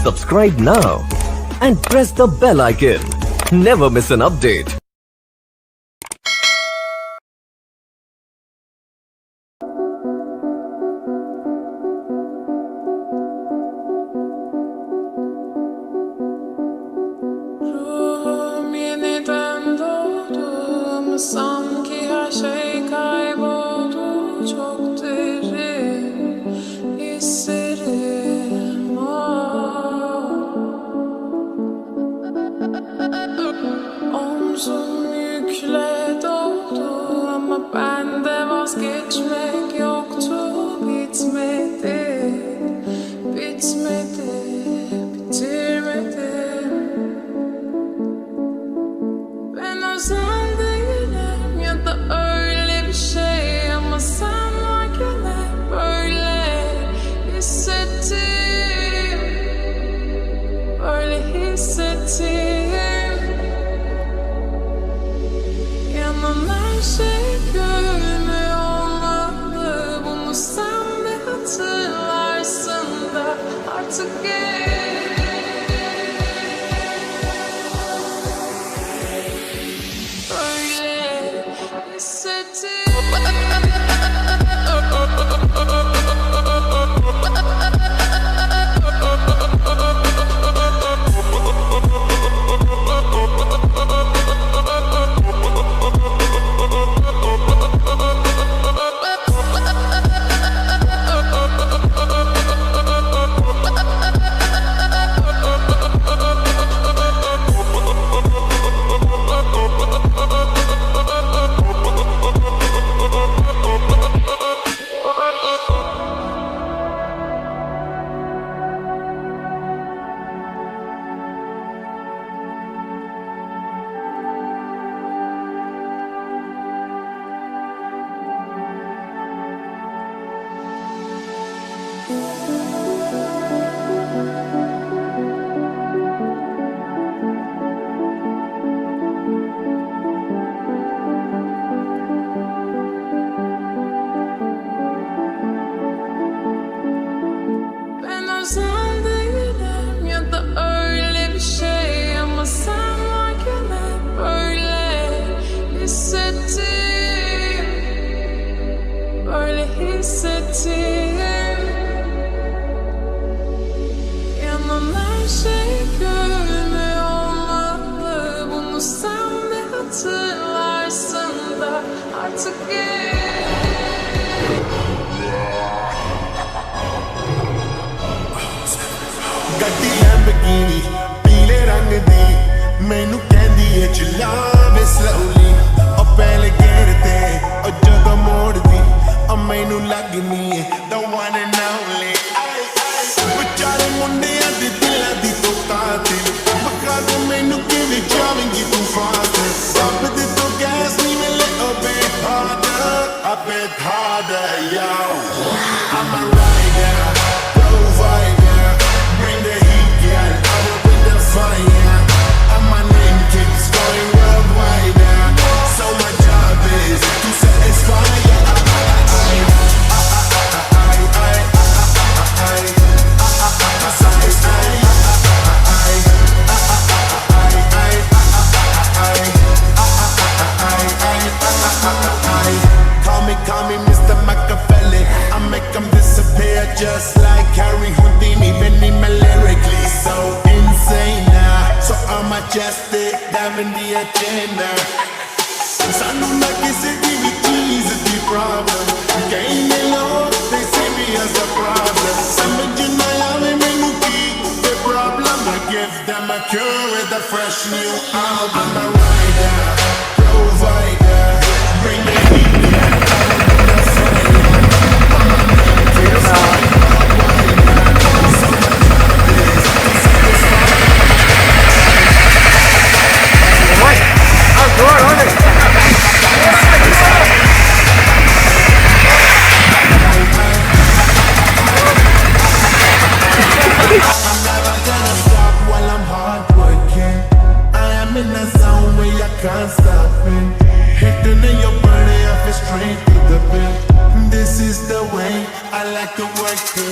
Subscribe now and press the bell icon. Never miss an update. Sanki her şey kayboldu, çok derin hislerim Omzum yükle doldu ama bende vazgeçmek yoktu. Bitmedi, bitmedi, bitirmedim. Ben özel değilim ya da öyle bir şey, ama sen varken hep böyle hissettim, böyle hissettim. Yanan her şey görünüyor olmalı, bunu sen de hatırlarsın da artık özel değilim ya da öyle bir şey, ama sen varken hep böyle hissettim, böyle hissettim. Yanan her şey görünüyor olmalı, bunu sen de hatırlarsın da artık ਗੱਡੀ Lamborghini ਪੀਲੇ ਰੰਗ ਦੀ ਮੈਨੂੰ ਕਹਿੰਦੀ ਏ ਚਲਾਵੇ slowly ਉਹ ਪਹਿਲੇ ਗੇਰ ਤੇ ਉਹ ਜਦੋਂ ਮੋੜਦੀ ਉਹ ਮੈਨੂੰ ਲੱਗਦੀ ਏ the one and only ਵਿਚਾਰੇ ਮੁੰਡਿਆਂ ਦੇ ਦਿਲਾਂ ਦੀ ਤੂੰ ਕਾਤਿਲ ਬਕਾ ਦੇ ਮੈਨੂੰ ਕਿਵੇਂ ਜਾਵੇਂਗੀ ਤੂੰ ਫਾਦਰ ਰੱਬ ਦੇ ਤੋਂ ਗੈਸ ਨਹੀਂ ਮਿਲੇ ਉਹ ਬੇਹਾਦਰ a bit harder yo I'm a rider provider bring the heat, girl, I will bring the fire. And my name keeps going worldwide now. So my job is to satisfy Call me Mr. Machiavelli. I make them disappear just like Harry Houdini. Benny me lyrically so insane now. So I'm majestic, dive in the agenda. Sanu na kisi di vi cheez di problem. Gain alone, they see me as a problem. Samajh na aave mainu ki the problem. I give them a cure with a fresh new album. I'm a rider, provider, bring the heat. Can't stop it. Hitting in your body, I feel straight to the bed. This is the way I like to work it.